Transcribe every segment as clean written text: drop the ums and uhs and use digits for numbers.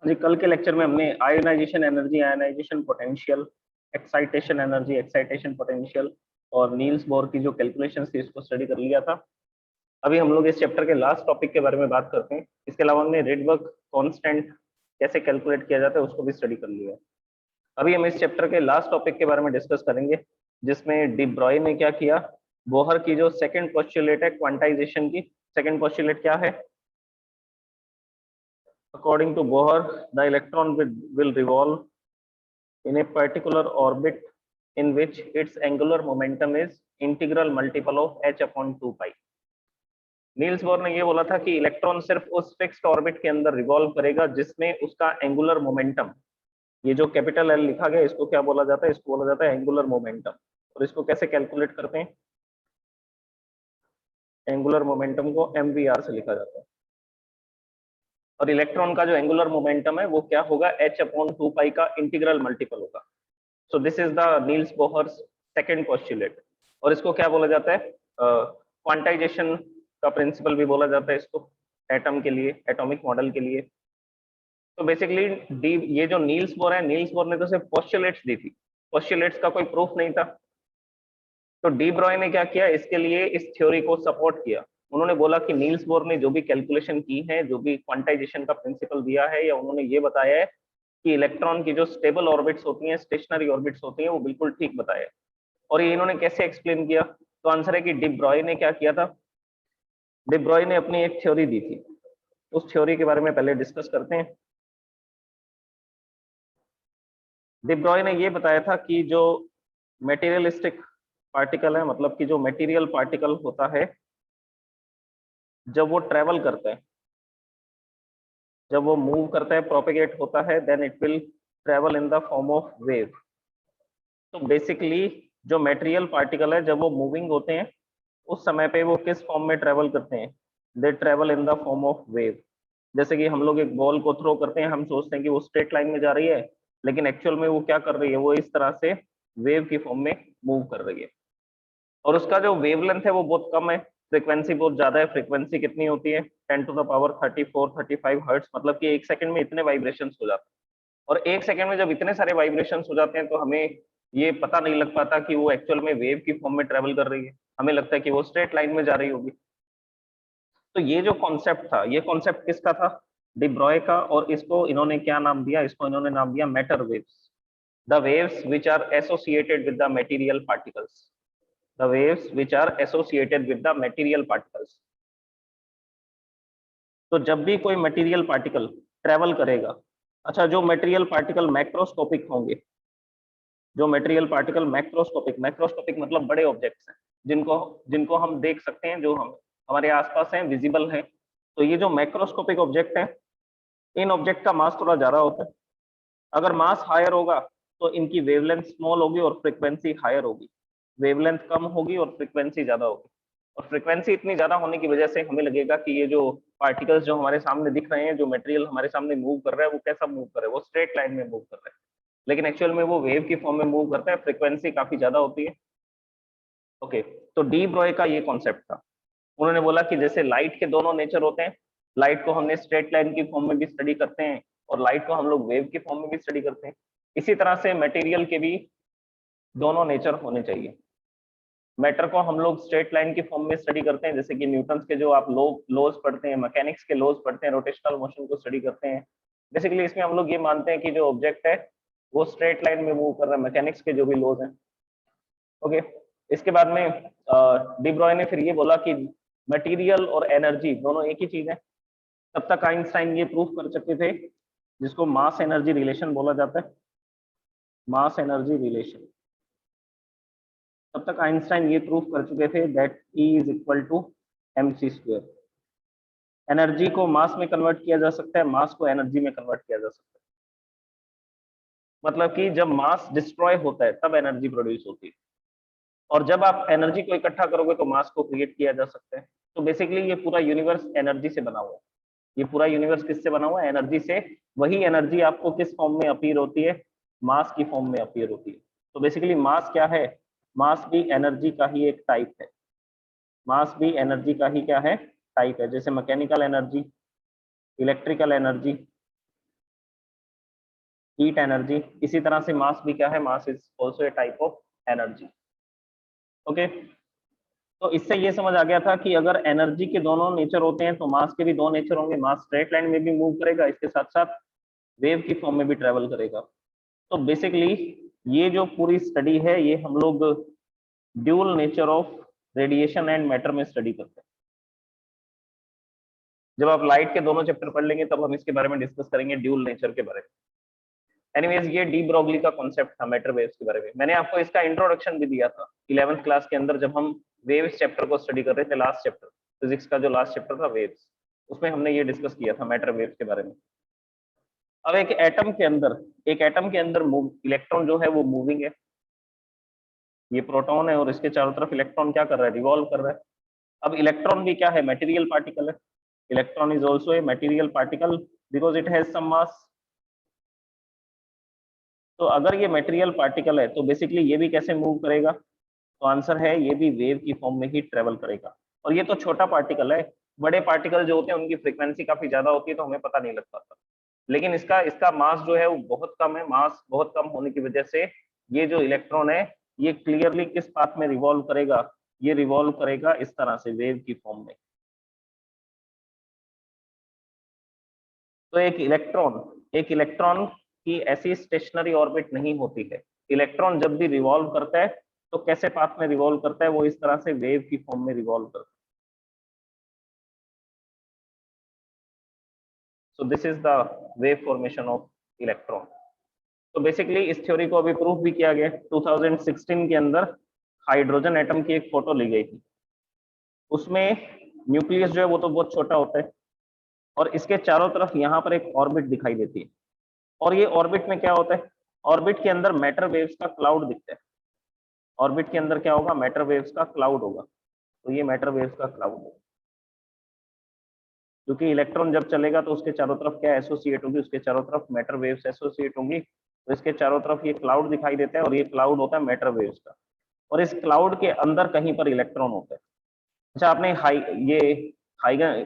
जी, कल के लेक्चर में हमने ionization energy, ionization potential, excitation energy, excitation potential और नील्स बोर की जो कैलकुलेशन थी इसको स्टडी कर लिया था। अभी हम लोग इस चैप्टर के लास्ट टॉपिक के बारे में बात करते हैं। इसके अलावा हमने रेडबर्ग कांस्टेंट कैसे कैलकुलेट किया जाता है उसको भी स्टडी कर लिया है। अभी हम इस चैप्टर के लास्ट टॉपिक के बारे में डिस्कस करेंगे, जिसमें डी ब्रॉय ने क्या किया, बोहर की जो सेकंड पोस्टुलेट है क्वांटाइजेशन की, सेकंड पोस्टुलेट क्या है? According to Bohr, the electron will revolve in a particular orbit in which its angular momentum is integral multiple of h upon 2 pi. Niels Bohr ने ये बोला था कि इलेक्ट्रॉन सिर्फ उस फिक्स्ड ऑर्बिट के अंदर रिवॉल्व करेगा जिसमें उसका एंगुलर मोमेंटम, ये जो कैपिटल एल लिखा गया इसको क्या बोला जाता है? इसको बोला जाता है एंगुलर मोमेंटम। और इसको कैसे कैलकुलेट करते हैं? एंगुलर मोमेंटम को mvr से लिखा जाता है। और इलेक्ट्रॉन का जो एंगुलर मोमेंटम है वो क्या होगा? h अपॉन 2 पाई का इंटीग्रल मल्टीपल होगा। सो this is the Niels Bohr's second postulate. और इसको क्या बोला जाता है? क्वांटाइजेशन का प्रिंसिपल भी बोला जाता है इसको, एटम के लिए, एटॉमिक मॉडल के लिए। तो बेसिकली डी, ये जो नील्स बोर है, नील्स बोर ने तो सिर्फ पोस्टुलेट्स दी थी, पोस्टुलेट्स का कोई प्रूफ नहीं था। तो डी ब्रॉय ने क्या किया, इसके लिए इस थ्योरी को सपोर्ट किया। उन्होंने बोला कि नील्स बोर ने जो भी कैलकुलेशन की है, जो भी क्वांटाइजेशन का प्रिंसिपल दिया है, या उन्होंने ये बताया है कि इलेक्ट्रॉन की जो स्टेबल ऑर्बिट्स होती हैं, स्टेशनरी ऑर्बिट्स होती हैं, वो बिल्कुल ठीक बताया। और ये इन्होंने कैसे एक्सप्लेन किया? तो आंसर है कि डी ब्रॉय ने क्या किया था, डी ब्रॉय ने अपनी एक थ्योरी दी थी। उस थ्योरी के बारे में पहले डिस्कस करते हैं। डी ब्रॉय ने ये बताया था कि जो मेटीरियलिस्टिक पार्टिकल है, मतलब कि जो मेटीरियल पार्टिकल होता है, जब वो ट्रेवल करता है, जब वो मूव करता है, प्रोपेगेट होता है, then it will travel in the form of wave. तो बेसिकली जो मेटेरियल पार्टिकल है, जब वो मूविंग होते हैं उस समय पे वो किस फॉर्म में ट्रेवल करते हैं? They travel in the form of wave. जैसे कि हम लोग एक बॉल को थ्रो करते हैं, हम सोचते हैं कि वो स्ट्रेट लाइन में जा रही है, लेकिन एक्चुअल में वो क्या कर रही है? वो इस तरह से वेव की फॉर्म में मूव कर रही है। और उसका जो वेवलेंथ है वो बहुत कम है, फ्रीक्वेंसी बहुत ज्यादा है। फ्रीक्वेंसी कितनी होती है? 10 टू द पावर 34-35 हर्ट्ज, मतलब कि एक सेकंड में इतने वाइब्रेशन हो जाते हैं। और एक सेकंड में जब इतने सारे वाइब्रेशन हो जाते हैं तो हमें ये पता नहीं लग पाता कि वो एक्चुअल में वेव की फॉर्म में ट्रेवल कर रही है, हमें लगता है कि वो स्ट्रेट लाइन में जा रही होगी। तो ये जो कॉन्सेप्ट था, ये कॉन्सेप्ट किसका था? डी ब्रॉय का। और इसको इन्होंने क्या नाम दिया? इसको इन्होंने नाम दिया matter waves, the waves which are associated with the material particles, the waves which are associated with the material particles. तो जब भी कोई मटेरियल पार्टिकल ट्रेवल करेगा, अच्छा, जो मटेरियल पार्टिकल मैक्रोस्कोपिक होंगे, जो मटेरियल पार्टिकल मैक्रोस्कोपिक, मैक्रोस्कोपिक मतलब बड़े ऑब्जेक्ट्स हैं, जिनको जिनको हम देख सकते हैं, जो हम हमारे आसपास हैं, विजिबल हैं। तो ये जो मैक्रोस्कोपिक ऑब्जेक्ट है, इन ऑब्जेक्ट का मास थोड़ा ज्यादा होता है। अगर मास हायर होगा तो इनकी वेवलेंथ स्मॉल होगी और फ्रीक्वेंसी हायर होगी। वेवलेंथ कम होगी और फ्रीक्वेंसी ज्यादा होगी। और फ्रीक्वेंसी इतनी ज्यादा होने की वजह से हमें लगेगा कि ये जो पार्टिकल्स जो हमारे सामने दिख रहे हैं, जो मटेरियल हमारे सामने मूव कर रहा है, वो कैसा मूव कर रहा है? वो स्ट्रेट लाइन में मूव कर रहा है, लेकिन एक्चुअल में वो वेव की फॉर्म में मूव करता है, फ्रीक्वेंसी काफी ज्यादा होती है। ओके, तो डी ब्रॉय का ये कॉन्सेप्ट था। उन्होंने बोला कि जैसे लाइट के दोनों नेचर होते हैं, लाइट को हमने स्ट्रेट लाइन की फॉर्म में भी स्टडी करते हैं और लाइट को हम लोग वेव की फॉर्म में भी स्टडी करते हैं, इसी तरह से मटेरियल के भी दोनों नेचर होने चाहिए। मैटर को हम लोग स्ट्रेट लाइन की फॉर्म में स्टडी करते हैं, जैसे कि न्यूटन्स के जो आप लॉज पढ़ते हैं, मैकेनिक्स के लॉज पढ़ते हैं, रोटेशनल मोशन को स्टडी करते हैं। बेसिकली इसमें हम लोग ये मानते हैं कि जो ऑब्जेक्ट है वो स्ट्रेट लाइन में मूव कर रहा है, मैकेनिक्स के जो भी लॉज हैं। ओके, इसके बाद में डी ब्रॉय ने फिर ये बोला कि मटेरियल और एनर्जी दोनों एक ही चीज है। तब तक आइंस्टाइन ये प्रूफ कर चुके थे, जिसको मास एनर्जी रिलेशन बोला जाता है, मास एनर्जी रिलेशन। तब तक आइंस्टाइन ये प्रूफ कर चुके थे that E is equal to mc²। Energy को मास में कन्वर्ट किया जा सकता है, मास को एनर्जी में कन्वर्ट किया जा सकता है। मतलब कि जब मास डिस्ट्रॉय होता है तब एनर्जी प्रोड्यूस होती है, और जब आप एनर्जी को इकट्ठा करोगे तो मास को क्रिएट किया जा सकता है। तो बेसिकली ये पूरा यूनिवर्स एनर्जी से बना हुआ है। ये पूरा यूनिवर्स किससे बना हुआ है? एनर्जी से। वही एनर्जी आपको किस फॉर्म में अपीयर होती है? मास की फॉर्म में अपीयर होती है। तो बेसिकली मास क्या है? मास भी एनर्जी का ही एक टाइप है। मास भी एनर्जी का ही क्या है? टाइप है। जैसे mechanical energy, electrical energy, heat energy. इसी तरह से मास भी क्या है, mass is also A type of energy. Okay, तो इससे ये समझ आ गया था कि अगर एनर्जी के दोनों नेचर होते हैं तो मास के भी दो नेचर होंगे। मास स्ट्रेट लाइन में भी मूव करेगा, इसके साथ साथ वेव की फॉर्म में भी ट्रेवल करेगा। तो बेसिकली ये जो पूरी स्टडी है ये हम लोग dual nature of radiation and matter में स्टडी करते हैं। जब आप लाइट के दोनों चैप्टर पढ़ लेंगे तब हम इसके बारे में डिस्कस करेंगे, ड्यूल नेचर के बारे में। एनीवेज, ये डी ब्रोगली का कॉन्सेप्ट था मैटर वेव्स के बारे में। मैंने आपको इसका इंट्रोडक्शन भी दिया था 11th क्लास के अंदर, जब हम वेव्स चैप्टर को स्टडी कर रहे थे, लास्ट चैप्टर फिजिक्स का जो लास्ट चैप्टर था वेव्स, उसमें हमने ये डिस्कस किया था मैटर वेव्स के बारे में। अब एक एटम के अंदर इलेक्ट्रॉन जो है वो मूविंग है, ये प्रोटॉन है और इसके चारों तरफ इलेक्ट्रॉन क्या कर रहा है, रिवॉल्व कर रहा है। अब इलेक्ट्रॉन भी क्या है, मटेरियल पार्टिकल है। Electron is also a material particle because it has some mass. तो अगर ये मटेरियल पार्टिकल है तो बेसिकली ये भी कैसे मूव करेगा, तो आंसर है ये भी वेव की फॉर्म में ही ट्रेवल करेगा। और ये तो छोटा पार्टिकल है, बड़े पार्टिकल जो होते हैं उनकी फ्रीक्वेंसी काफी ज्यादा होती है तो हमें पता नहीं लग पाता। लेकिन इसका इसका मास जो है वो बहुत कम है। मास बहुत कम होने की वजह से ये जो इलेक्ट्रॉन है ये क्लियरली किस पाथ में रिवॉल्व करेगा, ये रिवॉल्व करेगा इस तरह से वेव की फॉर्म में। तो एक इलेक्ट्रॉन की ऐसी स्टेशनरी ऑर्बिट नहीं होती है। इलेक्ट्रॉन जब भी रिवॉल्व करता है तो कैसे पाथ में रिवॉल्व करता है, वो इस तरह से वेव की फॉर्म में रिवॉल्व करता है। सो this is the wave formation of electron. तो बेसिकली इस थ्योरी को अभी प्रूफ भी किया गया। 2016 के अंदर हाइड्रोजन एटम की एक फोटो ली गई थी। उसमें न्यूक्लियस जो है वो तो बहुत छोटा होता है और इसके चारों तरफ यहाँ पर एक ऑर्बिट दिखाई देती है। और ये ऑर्बिट में क्या होता है, ऑर्बिट के अंदर मैटर वेव्स का क्लाउड दिखता है। ऑर्बिट के अंदर क्या होगा, मैटर वेव्स का क्लाउड होगा। तो ये मैटर वेव्स का क्लाउड है, क्योंकि इलेक्ट्रॉन जब चलेगा तो उसके चारों तरफ क्या एसोसिएट होगी, उसके चारों तरफ मैटर वेव्स एसोसिएट होंगी। तो इसके चारों तरफ ये क्लाउड दिखाई देता है और ये क्लाउड होता है मैटर वेव्स का। और इस क्लाउड के अंदर कहीं पर इलेक्ट्रॉन होता है। अच्छा, आपने ये हाइगन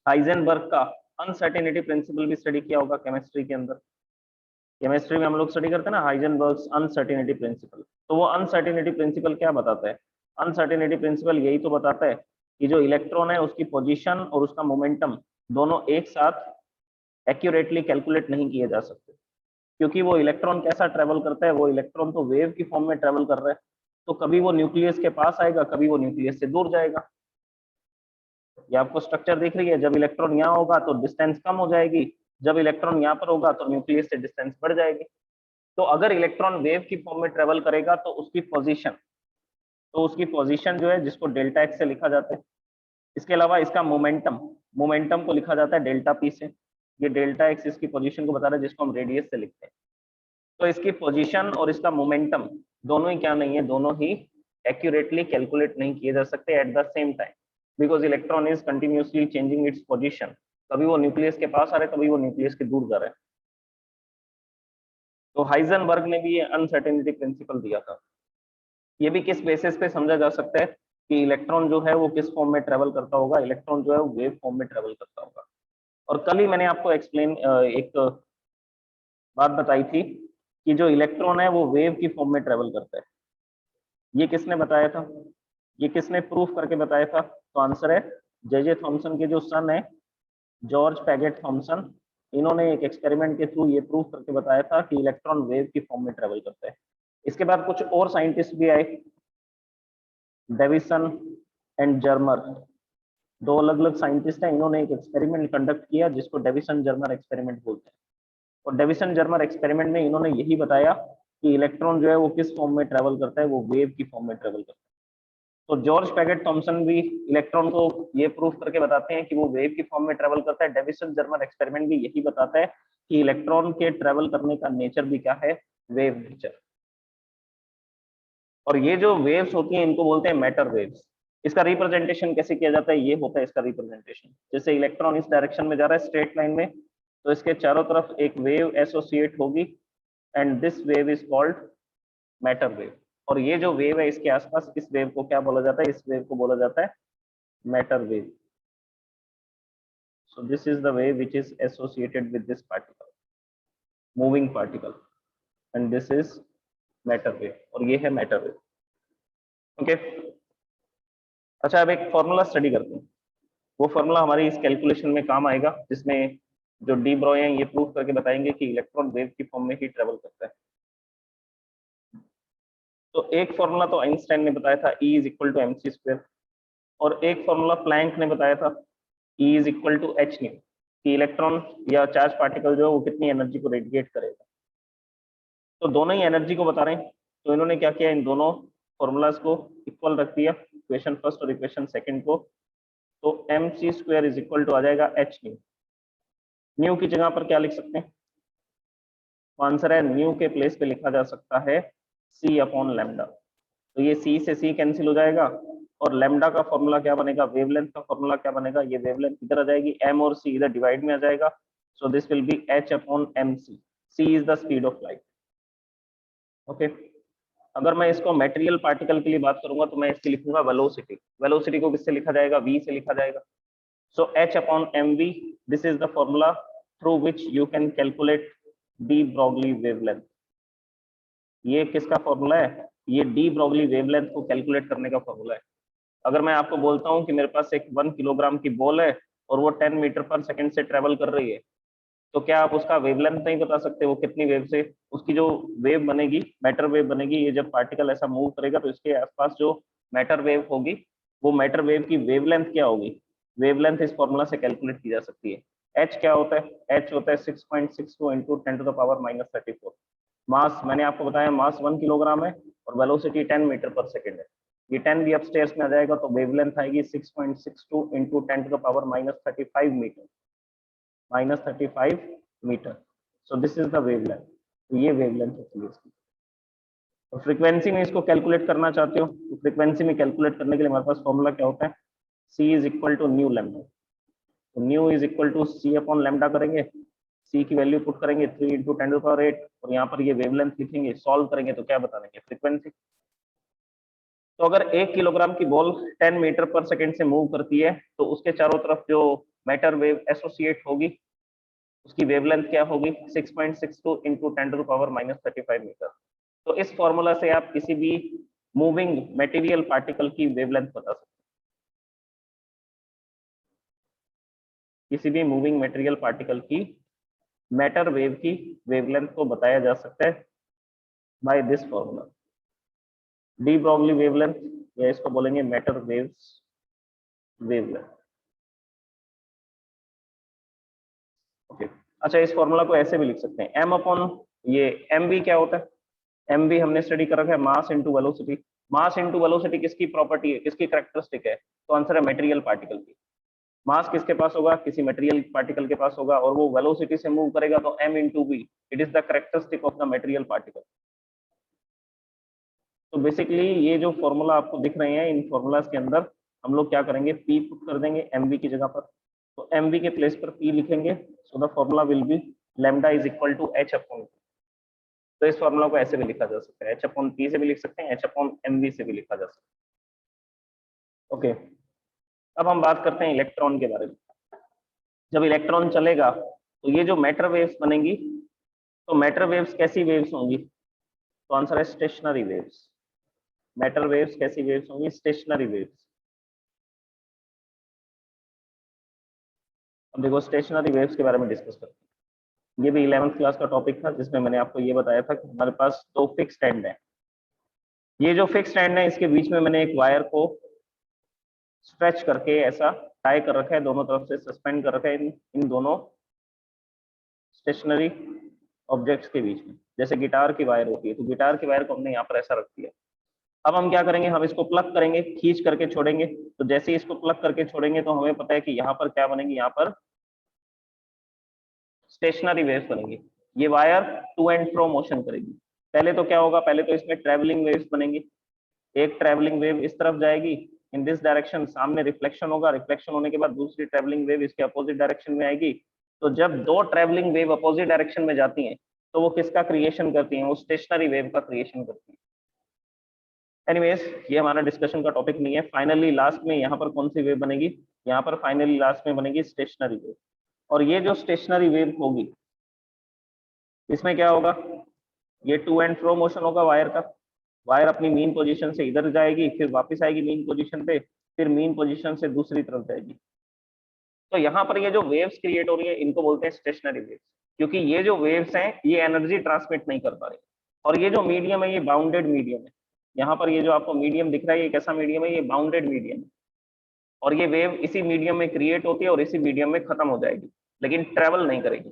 हाइजेनबर्ग का अनसर्टेनिटी प्रिंसिपल भी स्टडी किया होगा केमिस्ट्री के अंदर। केमिस्ट्री में हम लोग स्टडी करते हैं ना हाइजेनबर्ग्स अनसर्टेनिटी प्रिंसिपल। तो वो अनसर्टेनिटी प्रिंसिपल क्या बताता है, अनसर्टेनिटी प्रिंसिपल यही तो बताता है कि जो इलेक्ट्रॉन है उसकी पोजीशन और उसका मोमेंटम दोनों एक साथ एक्यूरेटली कैलकुलेट नहीं किए जा सकते। क्योंकि वो इलेक्ट्रॉन कैसा ट्रेवल करता है, वो इलेक्ट्रॉन तो वेव की फॉर्म में ट्रेवल कर रहा है। तो कभी वो न्यूक्लियस के पास आएगा, कभी वो न्यूक्लियस से दूर जाएगा। ये आपको स्ट्रक्चर दिख रही है, जब इलेक्ट्रॉन यहाँ होगा तो डिस्टेंस कम हो जाएगी, जब इलेक्ट्रॉन यहाँ पर होगा तो न्यूक्लियस से डिस्टेंस बढ़ जाएगी। तो अगर इलेक्ट्रॉन वेव की फॉर्म में ट्रेवल करेगा तो उसकी पोजीशन जो है जिसको डेल्टा एक्स से लिखा जाता है। इसके अलावा इसका मोमेंटम मोमेंटम को लिखा जाता है डेल्टा पी से। ये डेल्टा एक्स इसकी पोजीशन को बता रहा है जिसको हम रेडियस से लिखते हैं। तो इसकी पोजीशन और इसका मोमेंटम दोनों ही क्या नहीं है, दोनों ही एक्यूरेटली कैलकुलेट नहीं किए जा सकते at the same time, because electron is continuously changing its position. कभी वो न्यूक्लियस के पास आ रहा है, कभी वो न्यूक्लियस के दूर जा रहा है। तो हाइजेनबर्ग ने भी ये अनसर्टेनिटी प्रिंसिपल दिया था। ये भी किस बेसिस पे समझा जा सकता है कि इलेक्ट्रॉन जो है वो किस फॉर्म में ट्रेवल करता होगा, इलेक्ट्रॉन जो है वो वेव फॉर्म में ट्रेवल करता होगा। और कल ही मैंने आपको एक्सप्लेन एक बात बताई थी कि जो इलेक्ट्रॉन है वो वेव की फॉर्म में ट्रेवल करता है। ये किसने बताया था, ये किसने प्रूफ करके बताया था, तो आंसर है जे थॉमसन के जो सन है जॉर्ज पैगेट थॉमसन। इन्होंने एक एक्सपेरिमेंट के थ्रू ये प्रूफ करके बताया था कि इलेक्ट्रॉन वेव की फॉर्म में ट्रेवल करता है। इसके बाद कुछ और साइंटिस्ट भी आए, डेविसन एंड जर्मर, दो अलग अलग साइंटिस्ट हैं। इन्होंने एक एक्सपेरिमेंट कंडक्ट किया जिसको डेविसन जर्मर एक्सपेरिमेंट बोलते हैं। और डेविसन जर्मर एक्सपेरिमेंट में इन्होंने यही बताया कि इलेक्ट्रॉन जो है वो किस फॉर्म में ट्रेवल करता है, वो वेव की फॉर्म में ट्रेवल करता है। तो जॉर्ज पैगेट थॉमसन भी इलेक्ट्रॉन को ये प्रूफ करके बताते हैं कि वो वेव की फॉर्म में ट्रेवल करता है। डेविसन जर्मर एक्सपेरिमेंट भी यही बताता है कि इलेक्ट्रॉन के ट्रेवल करने का नेचर भी क्या है, वेव नेचर। और ये जो वेव्स होती हैं इनको बोलते हैं मैटर वेव्स। इसका रिप्रेजेंटेशन कैसे किया जाता है, ये होता है इसका रिप्रेजेंटेशन। जैसे इलेक्ट्रॉन इस डायरेक्शन में जा रहा है स्ट्रेट लाइन में, तो इसके चारों तरफ एक वेव एसोसिएट होगी and this wave is called matter wave. और ये जो वेव है इसके आसपास, इस वेव को क्या बोला जाता है, इस वेव को बोला जाता है matter wave. So this is the wave which is associated with this particle. Moving particle, and this is matter wave, और ये है मैटर वेव। ओके, अच्छा अब एक फॉर्मूला स्टडी करते हैं। वो फॉर्मूला हमारी इस कैलकुलेशन में काम आएगा, जिसमें जो डी ब्रॉय हैं ये प्रूव करके बताएंगे कि इलेक्ट्रॉन वेव की फॉर्म में ही ट्रेवल करता है। तो एक फॉर्मूला तो आइंस्टाइन ने बताया था, E is equal to M C square, और एक फॉर्मूला प्लैंक ने बताया था, E is equal to H nu, कि इलेक्ट्रॉन या चार्ज पार्टिकल जो है वो कितनी एनर्जी को रेडिएट करेगा। तो दोनों ही एनर्जी को बता रहे हैं, तो इन्होंने क्या किया, इन दोनों फॉर्मूलाज को इक्वल रख दिया, इक्वेशन फर्स्ट और इक्वेशन सेकंड को। तो M C square is equal to आ जाएगा एच न्यू। न्यू की जगह पर क्या लिख सकते हैं, आंसर है न्यू के प्लेस पे लिखा जा सकता है सी अपॉन लैम्डा। तो ये सी से सी कैंसिल हो जाएगा, और लैम्डा का फॉर्मूला क्या बनेगा, वेवलेंथ का फॉर्मूला क्या बनेगा, ये वेवलेंथ इधर आ जाएगी, एम और सी इधर डिवाइड में आ जाएगा, so this will be H upon M C. C is the speed of light. Okay, अगर मैं इसको मेटेरियल पार्टिकल के लिए बात करूंगा तो मैं इसकी लिखूंगा वेलोसिटी। वेलोसिटी को किससे लिखा जाएगा, v से लिखा जाएगा। सो h upon mv, this is the formula through which you can calculate D Broglie wavelength. ये किसका फॉर्मूला है, ये डी ब्रॉगली वेवलेंथ को कैलकुलेट करने का फॉर्मूला है। अगर मैं आपको बोलता हूँ कि मेरे पास एक 1 किलोग्राम की बॉल है और वो 10 मीटर पर सेकंड से ट्रेवल कर रही है, तो क्या आप उसका वेवलेंथ नहीं बता सकते, वो कितनी वेव से, उसकी जो वेव बनेगी, मैटर वेव बनेगी, ये जब पार्टिकल ऐसा मूव करेगा तो इसके आसपास जो मैटर वेव होगी, वो मैटर वेव की वेवलेंथ क्या होगी, वेवलेंथ इस फॉर्मूला से कैलकुलेट की जा सकती है। एच क्या होता है, एच होता है 6.62 इंटू 10⁻⁻34। मास मैंने आपको बताया, मास 1 किलोग्राम है और वेलोसिटी 10 मीटर पर सेकेंड है। ये 10 भी अपस्टेयर्स में आ जाएगा तो वेवलेंथ आएगी 6.62 into 10⁻⁻35 metre, -35 metre. So this is the wavelength. तो ये वेवलेंथ होती है इसकी। तो फ्रीक्वेंसी में इसको कैलकुलेट करना चाहते हो, तो फ्रीक्वेंसी में कैलकुलेट करने के लिए हमारे पास फॉर्मूला क्या होता है, C is equal to nu lambda. तो nu is equal to C upon lambda करेंगे, सी की वैल्यू पुट करेंगे 3 इंटू 10⁸, और यहाँ पर ये वेवलेंथ लिखेंगे, सॉल्व करेंगे तो क्या बता देंगे, फ्रीक्वेंसी। तो अगर 1 किलोग्राम की बॉल 10 मीटर पर सेकेंड से मूव करती है तो उसके चारों तरफ जो मैटर वेव एसोसिएट होगी उसकी वेवलेंथ क्या होगी, 6.62 इंटू 10⁻⁻35 मीटर। तो इस फॉर्मूला से आप किसी भी मूविंग मटेरियल पार्टिकल की वेवलेंथ बता सकते हैं। किसी भी मूविंग मटेरियल पार्टिकल की मैटर वेव की वेवलेंथ को बताया जा सकता है by this formula, de Broglie wavelength, या इसको बोलेंगे मैटर वेव्स वेवलेंथ। ओके, अच्छा इस फॉर्मूला को ऐसे भी लिख सकते हैं, एम अपॉन ये एम वी क्या होता है, एम वी हमने स्टडी कर रखा है, mass into velocity. Mass into velocity किसकी प्रॉपर्टी है, किसकी कैरेक्टरिस्टिक है, तो आंसर है मटेरियल पार्टिकल की। मास किसके पास होगा, किसी मटेरियल पार्टिकल के पास होगा, और वो वेलोसिटी से मूव करेगा तो m into v, it is the characteristic of the material particle. तो बेसिकली ये जो फॉर्मूला आपको दिख रहे हैं, इन फॉर्मूलाज के अंदर हम लोग क्या करेंगे, p पुट कर देंगे mv की जगह पर, तो mv के प्लेस पर p लिखेंगे, so the formula will be lambda is equal to h upon. तो इस फॉर्मूला को ऐसे भी लिखा जा सकता है, h अपॉन p से भी लिख सकते हैं, h अपॉन mv से भी लिखा जा सकता है। ओके, अब हम बात करते हैं इलेक्ट्रॉन के बारे में। जब इलेक्ट्रॉन चलेगा तो ये जो मैटर वेव्स बनेंगी, तो मैटर वेव्स कैसी वेव्स होंगी, तो आंसर है स्टेशनरी वेव्स। मैटर वेव्स कैसी वेव्स होंगी, स्टेशनरी वेव्स। अब देखो स्टेशनरी वेव्स के बारे में डिस्कस करते हैं। ये भी 11th क्लास का टॉपिक था, जिसमें मैंने आपको ये बताया था कि हमारे पास दो फिक्स एंड है। ये जो फिक्स एंड है इसके बीच में मैंने एक वायर को स्ट्रेच करके ऐसा टाई कर रखा है, दोनों तरफ से सस्पेंड कर रखा है इन दोनों स्टेशनरी ऑब्जेक्ट्स के बीच में। जैसे गिटार की वायर होती है, तो गिटार की वायर को हमने यहाँ पर ऐसा रख दिया। अब हम क्या करेंगे, हम इसको प्लग करेंगे, खींच करके छोड़ेंगे। तो जैसे ही इसको प्लग करके छोड़ेंगे तो हमें पता है कि यहाँ पर क्या बनेगी, यहाँ पर स्टेशनरी वेव्स बनेंगी। ये wire to and fro motion करेगी। पहले तो क्या होगा, पहले तो इसमें ट्रेवलिंग वेव्स बनेंगी। एक ट्रेवलिंग वेव इस तरफ जाएगी इन दिस डायरेक्शन, सामने रिफ्लेक्शन होगा, रिफ्लेक्शन होने के बाद दूसरी ट्रेवलिंग वेव इसके अपोजिट डायरेक्शन में आएगी। तो जब दो ट्रेवलिंग वेव अपोजिट डायरेक्शन में जाती हैं तो वो किसका क्रिएशन करती हैं, वो स्टेशनरी वेव का क्रिएशन करती हैं। एनीवेज, ये हमारा डिस्कशन का टॉपिक नहीं है। फाइनली लास्ट में यहाँ पर कौन सी वेव बनेगी, यहाँ पर फाइनली लास्ट में बनेगी स्टेशनरी वेव। और ये जो स्टेशनरी वेव होगी, इसमें क्या होगा, ये टू एंड फ्रो मोशन होगा वायर का। वायर अपनी मीन पोजीशन से इधर जाएगी, फिर वापस आएगी मीन पोजीशन पे, फिर मीन पोजीशन से दूसरी तरफ जाएगी। तो यहाँ पर ये जो वेव्स क्रिएट हो रही है इनको बोलते हैं स्टेशनरी वेव्स, क्योंकि ये जो वेव्स हैं ये एनर्जी ट्रांसमिट नहीं कर पा रही। और ये जो मीडियम है ये बाउंडेड मीडियम है। यहाँ पर ये जो आपको मीडियम दिख रहा है ये कैसा मीडियम है, ये बाउंडेड मीडियम है। और ये वेव इसी मीडियम में क्रिएट होती है और इसी मीडियम में खत्म हो जाएगी, लेकिन ट्रेवल नहीं करेगी।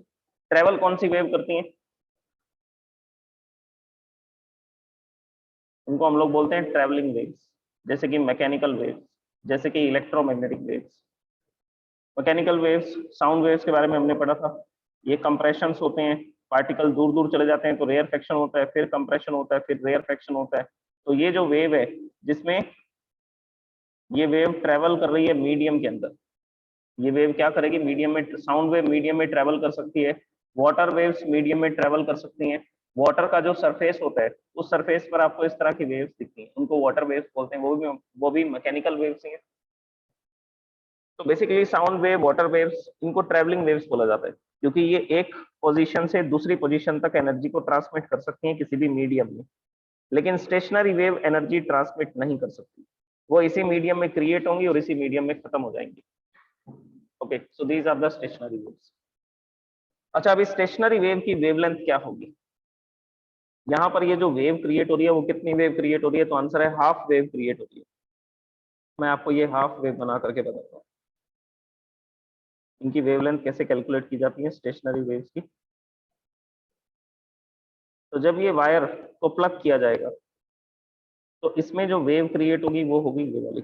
ट्रेवल कौन सी वेव करती है, उनको हम लोग बोलते हैं ट्रेवलिंग वेव्स, जैसे कि मैकेनिकल वेव्स, जैसे कि electromagnetic waves. Mechanical waves, sound waves के बारे में हमने पढ़ा था। ये कंप्रेशंस होते हैं, पार्टिकल दूर दूर चले जाते हैं तो रेयर फ्रैक्शन होता है, फिर कंप्रेशन होता है, फिर रेयर फ्रैक्शन होता है। तो ये जो वेव है जिसमें ये वेव ट्रेवल कर रही है मीडियम के अंदर, ये वेव क्या करेगी मीडियम में, साउंड वेव मीडियम में ट्रेवल कर सकती है, वाटर वेव्स मीडियम में ट्रेवल कर सकती हैं। वाटर का जो सरफेस होता है उस सरफेस पर आपको इस तरह की वेव्स दिखती हैं, उनको वाटर वेव्स बोलते हैं, वो भी मैकेनिकल वेव्स ही हैं। तो basically sound wave, water waves, इनको ट्रेवलिंग वेव्स बोला जाता है, क्योंकि ये एक पोजीशन से दूसरी पोजीशन तक एनर्जी को ट्रांसमिट कर सकती हैं किसी भी मीडियम में। लेकिन स्टेशनरी वेव एनर्जी ट्रांसमिट नहीं कर सकती, वो इसी मीडियम में क्रिएट होंगी और इसी मीडियम में खत्म हो जाएंगी। Okay, so these are the stationary waves. अच्छा, अभी स्टेशनरी वेव की वेवलेंथ क्या होगी। यहाँ पर ये जो वेव क्रिएट हो रही है वो कितनी वेव क्रिएट हो रही है, तो आंसर है हाफ वेव क्रिएट हो रही है। मैं आपको ये हाफ वेव बना करके बताता हूँ इनकी वेवलेंथ कैसे कैलकुलेट की जाती है स्टेशनरी वेव्स की। तो जब ये वायर को प्लग किया जाएगा तो इसमें जो वेव क्रिएट होगी वो होगी ये वाली।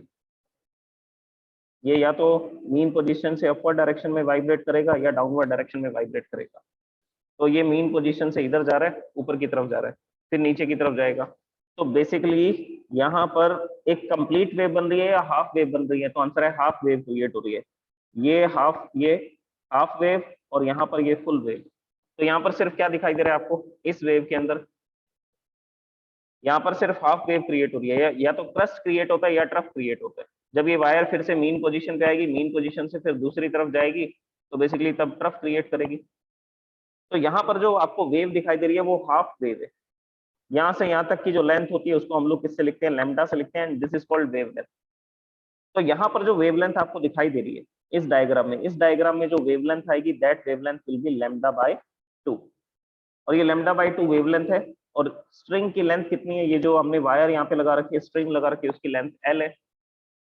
ये या तो मीन पोजीशन से अपवर्ड डायरेक्शन में वाइब्रेट करेगा या डाउनवर्ड डायरेक्शन में वाइब्रेट करेगा। तो ये मीन पोजीशन से इधर जा रहा है, ऊपर की तरफ जा रहा है, फिर नीचे की तरफ जाएगा। तो बेसिकली यहाँ पर एक कंप्लीट वेव बन रही है या हाफ वेव बन रही है, तो आंसर है हाफ वेव क्रिएट हो रही है। ये हाफ वेव और यहाँ पर ये फुल वेव। तो यहाँ पर सिर्फ क्या दिखाई दे रहा है आपको इस वेव के अंदर, यहाँ पर सिर्फ हाफ वेव क्रिएट हो रही है, या तो क्रस्ट क्रिएट होता है या ट्रफ क्रिएट होता है। जब ये वायर फिर से मीन पोजीशन पे आएगी, मीन पोजीशन से फिर दूसरी तरफ जाएगी, तो बेसिकली तब ट्रफ क्रिएट करेगी। तो यहाँ पर जो आपको वेव दिखाई दे रही है वो हाफ वेव है। यहाँ से यहाँ तक की जो लेंथ होती है उसको हम लोग किससे लिखते हैं, लैम्डा से लिखते हैं, दिस इज कॉल्ड वेवलेंथ। तो यहाँ पर जो वेवलेंथ आपको दिखाई दे रही है इस डायग्राम में जो वेवलेंथ आएगी that wavelength will be lambda by 2। और ये लैम्डा बाय 2 वेवलेंथ है। और स्ट्रिंग की लेंथ कितनी है, ये जो हमने वायर यहाँ पे लगा रखी है, स्ट्रिंग लगा रखी है, उसकी लेंथ एल है।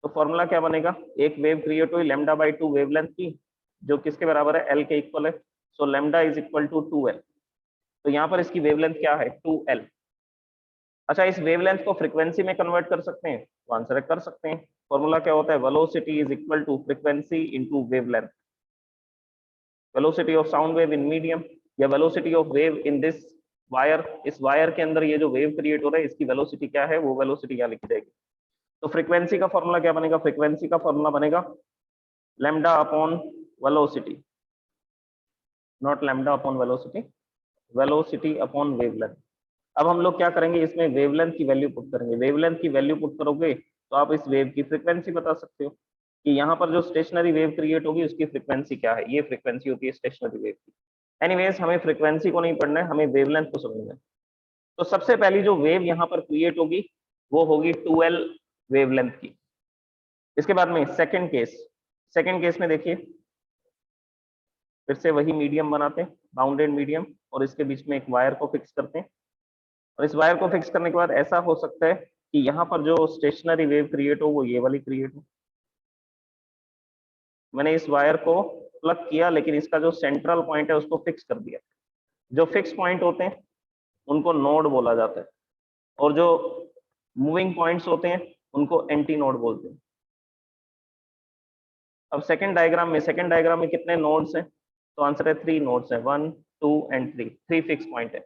तो फॉर्मूला क्या बनेगा, एक वेव क्रिएट हुई लैम्डा बाय 2 वेवलेंथ की, जो किसके बराबर है, एल के इक्वल है। So lambda is equal to 2l। तो यहाँ पर इसकी वेवलेंथ क्या है, 2l। अच्छा, इस वेवलेंथ को फ्रीक्वेंसी में कन्वर्ट कर सकते हैं, तो आंसर है कर सकते हैं। फॉर्मूला क्या होता है, velocity is equal to frequency into wavelength. Velocity of sound wave in medium या velocity of wave in this wire, इस वायर के अंदर ये जो वेव क्रिएट हो रहा है इसकी वेलोसिटी क्या है, वो वेलोसिटी क्या लिखी जाएगी। तो फ्रीक्वेंसी का फॉर्मूला क्या बनेगा, फ्रीक्वेंसी का फॉर्मूला बनेगा lambda upon velocity, not lambda upon velocity, velocity upon wavelength. अब हम लोग क्या करेंगे, इसमें वेवलेंथ की वैल्यू पुट करेंगे। वेवलेंथ की वैल्यू पुट करोगे तो आप इस वेव की फ्रीक्वेंसी बता सकते हो कि यहाँ पर जो स्टेशनरी वेव क्रिएट होगी उसकी फ्रीक्वेंसी क्या है, ये फ्रीक्वेंसी होती है स्टेशनरी वेव की। एनीवेज, हमें फ्रीक्वेंसी को नहीं पढ़ना है, हमें वेवलेंथ को समझना है। तो सबसे पहली जो वेव यहाँ पर क्रिएट होगी वो होगी 2l वेवलेंथ की। इसके बाद में सेकेंड केस में देखिए, फिर से वही मीडियम बनाते हैं, बाउंडेड मीडियम, और इसके बीच में एक वायर को फिक्स करते हैं। और इस वायर को फिक्स करने के बाद ऐसा हो सकता है कि यहाँ पर जो स्टेशनरी वेव क्रिएट हो वो ये वाली क्रिएट हो। मैंने इस वायर को प्लग किया लेकिन इसका जो सेंट्रल पॉइंट है उसको फिक्स कर दिया। जो फिक्स पॉइंट होते हैं उनको नोड बोला जाता है, और जो मूविंग पॉइंट्स होते हैं उनको एंटी नोड बोलते हैं। अब सेकंड डायग्राम में कितने नोड्स हैं, तो आंसर है 3 नोड्स हैं, 1 2 एंड 3, 3 फिक्स पॉइंट है।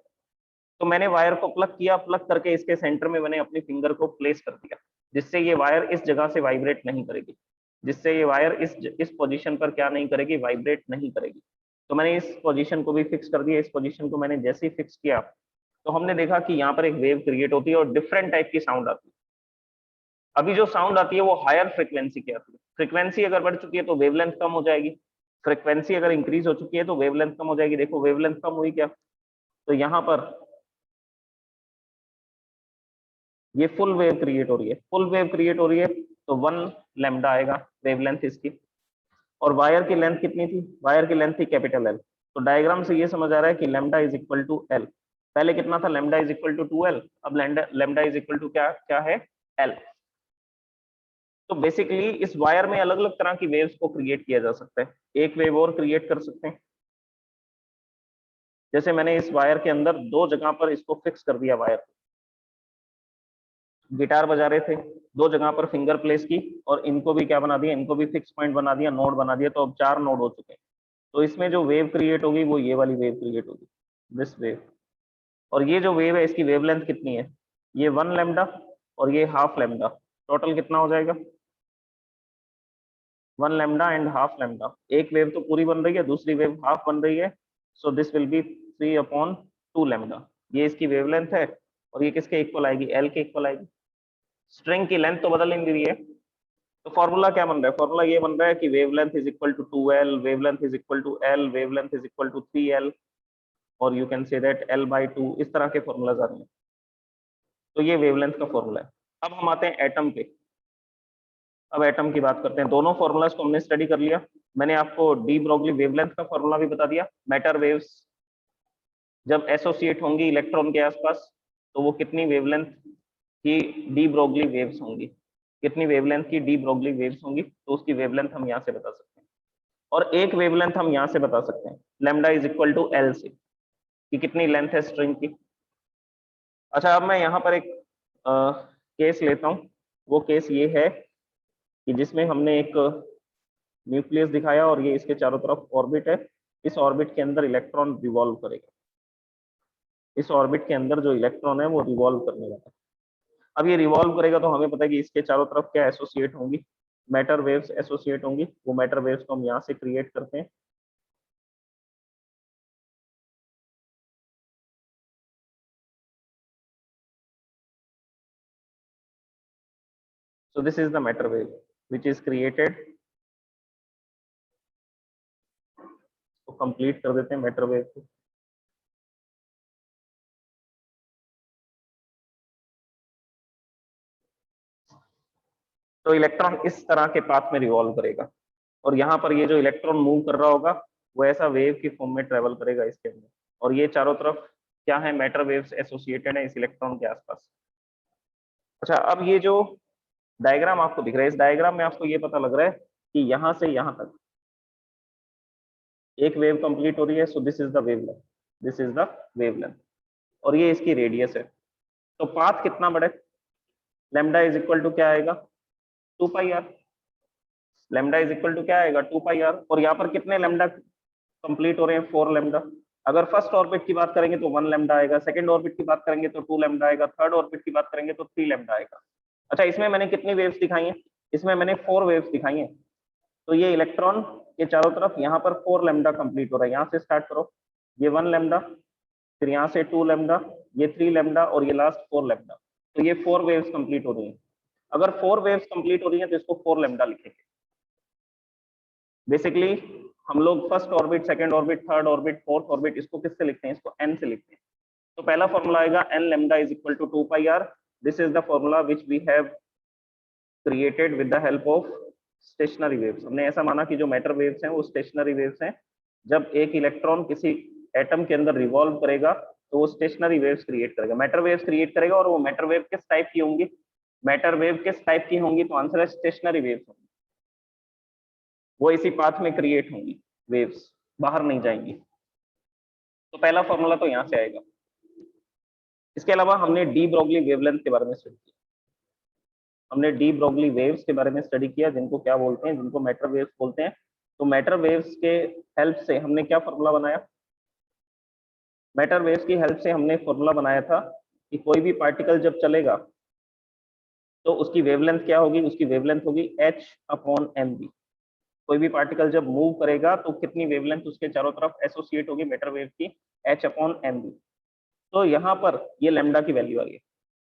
तो मैंने वायर को प्लग किया, प्लग करके इसके सेंटर में मैंने अपनी फिंगर को प्लेस कर दिया, जिससे ये वायर इस जगह से वाइब्रेट नहीं करेगी, जिससे ये वायर इस पोजीशन पर क्या नहीं करेगी, वाइब्रेट नहीं करेगी। तो मैंने इस पोजीशन को भी फिक्स कर दिया। इस पोजीशन को मैंने जैसे ही फिक्स किया तो हमने देखा कि यहाँ पर एक वेव क्रिएट होती है और डिफरेंट टाइप की साउंड आती है। अभी जो साउंड आती है वो हायर फ्रीक्वेंसी की आती है। फ्रीक्वेंसी अगर बढ़ चुकी है तो वेवलेंथ कम हो जाएगी, फ्रीक्वेंसी अगर इंक्रीज हो चुकी है तो वेवलेंथ कम हो जाएगी। देखो वेवलेंथ कम हुई क्या, तो यहाँ पर ये फुल वेव क्रिएट हो रही है, फुल वेव क्रिएट हो रही है, तो 1 लैम्डा आएगा वेवलेंथ इसकी। और वायर की लेंथ कितनी थी? वायर की लेंथ थी कैपिटल एल। तो डायग्राम से ये समझ आ रहा है कि lambda is equal to L. पहले कितना था? Lambda is equal to 2l, अब लैम्डा इज इक्वल टू क्या क्या है? एल। तो बेसिकली इस वायर में अलग अलग तरह की वेव्स को क्रिएट किया जा सकता है। एक वेव और क्रिएट कर सकते हैं, जैसे मैंने इस वायर के अंदर 2 जगह पर इसको फिक्स कर दिया। वायर गिटार बजा रहे थे, 2 जगह पर फिंगर प्लेस की, और इनको भी क्या बना दिया? इनको भी फिक्स पॉइंट बना दिया, नोड बना दिया, तो अब 4 नोड हो चुके हैं। तो इसमें जो वेव क्रिएट होगी वो ये वाली वेव क्रिएट होगी, दिस वेव। और ये जो वेव है इसकी वेवलेंथ कितनी है? ये 1 लैम्डा और ये हाफ लैम्डा, टोटल कितना हो जाएगा? 1 लैम्डा एंड हाफ लैम्डा। एक वेव तो पूरी बन रही है, दूसरी वेव हाफ बन रही है, सो दिस विल बी 3/2 लैम्डा। ये इसकी वेवलेंथ है, और ये किसके इक्वल आएगी? एल के इक्वल आएगी। स्ट्रिंग की लेंथ तो बदल नहीं रही है, तो फॉर्मूला क्या बन रहा है? फॉर्मूला ये बन रहा है कि wavelength is equal to 2l, wavelength is equal to l, wavelength is equal to 3l, और you can say that l/2। इस तरह के फॉर्मूलाज आ रहे हैं। तो ये वेवलेंथ का फॉर्मूला है। अब हम आते हैं एटम पे। अब एटम की बात करते हैं। दोनों फॉर्मूलाज को हमने स्टडी कर लिया। मैंने आपको डी ब्रोगली वेवलेंथ का फॉर्मूला भी बता दिया। मैटर वेव्स जब एसोसिएट होंगी इलेक्ट्रॉन के आसपास, तो वो कितनी वेवलेंथ की डी ब्रोगली वेव्स होंगी, कितनी वेवलेंथ की डी ब्रोगली वेव्स होंगी, तो उसकी वेवलेंथ हम यहाँ से बता सकते हैं। और एक वेवलेंथ हम यहाँ से बता सकते हैं, lambda is equal to L से, कि कितनी लेंथ है स्ट्रिंग की। अच्छा, अब मैं यहाँ पर एक केस लेता हूँ। वो केस ये है कि जिसमें हमने एक न्यूक्लियस दिखाया, और ये इसके चारों तरफ ऑर्बिट है। इस ऑर्बिट के अंदर इलेक्ट्रॉन रिवॉल्व करेगा। इस ऑर्बिट के अंदर जो इलेक्ट्रॉन है वो रिवॉल्व करने वाला है। अब ये रिवॉल्व करेगा, तो हमें पता है कि इसके चारों तरफ क्या एसोसिएट होंगी? मैटर वेव्स एसोसिएट होंगी। वो मैटर वेव्स को हम यहाँ से क्रिएट करते हैं। So this is the matter wave which is created। तो कंप्लीट कर देते हैं मैटर वेव को। तो इलेक्ट्रॉन इस तरह के पाथ में रिवॉल्व करेगा, और यहाँ पर ये जो इलेक्ट्रॉन मूव कर रहा होगा वो ऐसा वेव की फॉर्म में ट्रेवल करेगा इसके अंदर। और ये चारों तरफ क्या है? मैटर वेव्स एसोसिएटेड है इस इलेक्ट्रॉन के आसपास। अच्छा, अब ये जो डायग्राम आपको दिख रहा है, इस डायग्राम में आपको ये पता लग रहा है कि यहाँ से यहाँ तक एक वेव कंप्लीट हो रही है। सो this is the wavelength, this is the wavelength, और ये इसकी रेडियस है। तो पाथ कितना बड़ा है? लैम्डा इज इक्वल टू क्या आएगा? 2 pi R. Lambda is equal to क्या आएगा? 2 पाई आर। और यहाँ पर कितने लैम्डा कंप्लीट हो रहे हैं? 4 लैम्डा। अगर फर्स्ट ऑर्बिट की बात करेंगे तो 1 लैम्डा आएगा, सेकंड ऑर्बिट की बात करेंगे तो 2 लैम्डा आएगा, थर्ड ऑर्बिट की बात करेंगे तो 3 लैम्डा आएगा। अच्छा, इसमें मैंने कितनी वेव्स दिखाई हैं? इसमें मैंने 4 वेव्स दिखाई हैं। तो ये इलेक्ट्रॉन के चारों तरफ यहाँ पर 4 लैम्डा कंप्लीट हो रहा है। यहाँ से स्टार्ट करो, ये 1 लैम्डा, फिर यहाँ से 2 लैम्डा, ये 3 लैम्डा, और ये लास्ट 4 लैम्डा। तो ये 4 वेव्स कंप्लीट हो रही हैं। अगर 4 वेव्स कंप्लीट हो रही हैं तो इसको 4 लैम्डा लिखेंगे। बेसिकली हम लोग first orbit, second orbit, third orbit, fourth orbit, इसको किससे लिखते हैं? इसको n से लिखते हैं। तो पहला फॉर्मूला आएगा n lambda is equal to 2 pi r। This is the formula which we have created with the help of stationary waves. हमने ऐसा माना कि जो मैटर वेव्स हैं वो स्टेशनरी वेव्स हैं। जब एक इलेक्ट्रॉन किसी एटम के अंदर रिवॉल्व करेगा तो वो स्टेशनरी वेव्स क्रिएट करेगा, मैटर वेव्स क्रिएट करेगा। और वो मैटर वेव किस टाइप की होंगी? मैटर वेव किस टाइप की होंगी? तो आंसर है स्टेशनरी वेव्स होंगी। वो इसी पाथ में क्रिएट होंगी, वेव्स बाहर नहीं जाएंगी। तो पहला फॉर्मूला तो यहां से आएगा। इसके अलावा हमने डी ब्रोगली वेवलेंथ के बारे में स्टडी किया। हमने डी ब्रोगली वेव्स के बारे में स्टडी किया, जिनको क्या बोलते हैं? जिनको मैटर वेव्स बोलते हैं। तो मैटर वेव्स के हेल्प से हमने क्या फॉर्मूला बनाया? मैटर वेव्स की हेल्प से हमने फॉर्मूला बनाया था कि कोई भी पार्टिकल जब चलेगा तो उसकी वेवलेंथ क्या होगी? उसकी वेवलेंथ होगी h/mv। कोई भी पार्टिकल जब मूव करेगा तो कितनी वेवलेंथ उसके चारों तरफ एसोसिएट होगी मैटर वेव की? h/mv। तो यहाँ पर ये लैम्डा की वैल्यू आ गई।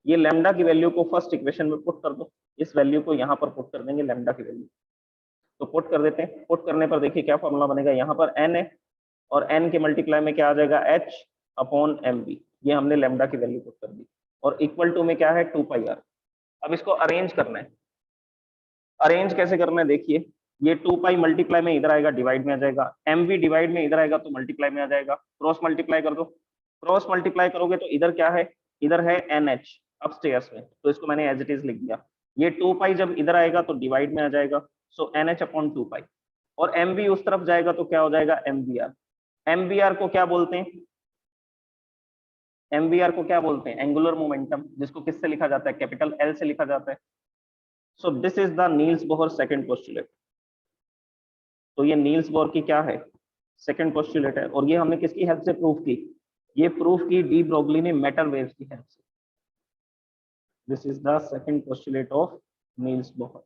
ये लैम्डा की वैल्यू को फर्स्ट इक्वेशन में पुट कर दो। इस वैल्यू को यहाँ पर पुट कर देंगे, लैम्डा की वैल्यू। तो पुट कर देते हैं। पुट करने पर देखिए क्या फॉर्मूला बनेगा। यहाँ पर n है, और n के मल्टीप्लाई में क्या आ जाएगा? h। अपॉन mv, ये हमने लैम्डा की वैल्यू पुट कर दी, और इक्वल टू में क्या है 2 पाई आर। अब इसको अरेंज करना है। अरेंज कैसे करना है देखिए, ये 2 पाई मल्टीप्लाई में इधर आएगा, डिवाइड में आ जाएगा, mv डिवाइड में इधर आएगा तो मल्टीप्लाई में आ जाएगा, क्रॉस मल्टीप्लाई कर दो। क्रॉस मल्टीप्लाई करोगे तो इधर क्या है, इधर है nh अपस्टेयर्स में, तो इसको मैंने एज इट इज लिख दिया। ये 2 पाई जब इधर आएगा तो डिवाइड में आ जाएगा, सो nh अपॉन 2 पाई, और mv उस तरफ जाएगा तो क्या हो जाएगा mvr। mvr को क्या बोलते हैं, mvr को क्या बोलते हैं, एंगुलर मोमेंटम, जिसको किससे लिखा जाता है, कैपिटल L से लिखा जाता है। सो this is the Niels Bohr second postulate. तो ये नील्स बोहर की क्या है, सेकंड पोस्टुलेट है, और ये हमने किसकी हेल्प से प्रूफ की, ये प्रूफ की डी ब्रोगली ने मैटर वेव्स की हेल्प से। This is the second postulate of Niels Bohr.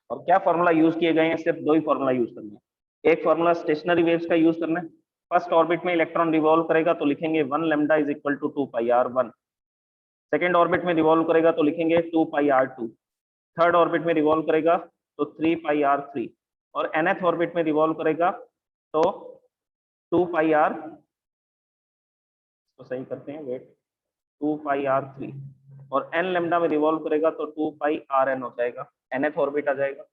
और क्या फॉर्मूला यूज किए गए हैं, सिर्फ दो ही फॉर्मूला यूज करना है। एक फॉर्मूला स्टेशनरी वेव्स का यूज करना है, फर्स्ट ऑर्बिट में इलेक्ट्रॉन रिवॉल्व करेगा तो लिखेंगे 1 lambda is equal to 2 pi R 1। Second orbit में रिवॉल्व करेगा तो लिखेंगे 2 पाई आर 2। थर्ड ऑर्बिट में रिवॉल्व करेगा तो 3 पाई आर 3, और nth ऑर्बिट में रिवॉल्व करेगा तो 2 पाई आर, तो सही करते हैं वेट, 2 पाई आर 3, और n लैम्डा में रिवॉल्व करेगा तो 2 पाई आर n हो जाएगा, nth ऑर्बिट आ जाएगा।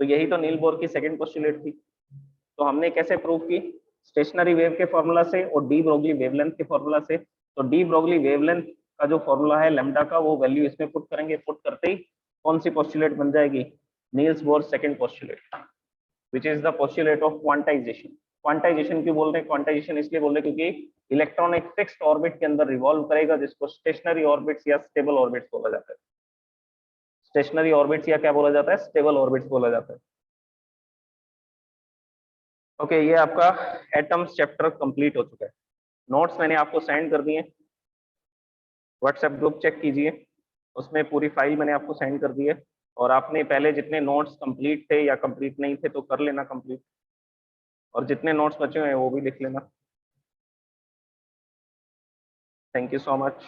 तो यही तो नील बोर की सेकंड पोस्टुलेट थी। तो हमने कैसे प्रूव की, स्टेशनरी वेव के फॉर्मूला से और डी ब्रोगली वेवलेंथ के फॉर्मूला से। तो डी ब्रोगली वेवलेंथ का जो फॉर्मूला है लैम्डा का, वो वैल्यू इसमें पुट करेंगे, पुट करते ही कौन सी पोस्टुलेट बन जाएगी, Niels Bohr second postulate, which is the postulate of quantization. Quantization क्यों बोल रहे हैं, क्वांटाइजेशन इसलिए बोल रहे हैं क्योंकि इलेक्ट्रॉन एक फिक्स्ड ऑर्बिट के अंदर रिवॉल्व करेगा, जिसको स्टेशनरी ऑर्बिट्स या स्टेबल ऑर्बिट्स बोला जाता है। स्टेशनरी ऑर्बिट्स या क्या बोला जाता है, स्टेबल ऑर्बिट्स बोला जाता है। ओके, ये आपका एटम्स चैप्टर कंप्लीट हो चुका है। नोट्स मैंने आपको सेंड कर दिए, व्हाट्सएप ग्रुप चेक कीजिए, उसमें पूरी फाइल मैंने आपको सेंड कर दी है, और आपने पहले जितने नोट्स कंप्लीट थे या कंप्लीट नहीं थे तो कर लेना कंप्लीट, और जितने नोट्स बचे हुए हैं वो भी लिख लेना। Thank you so much.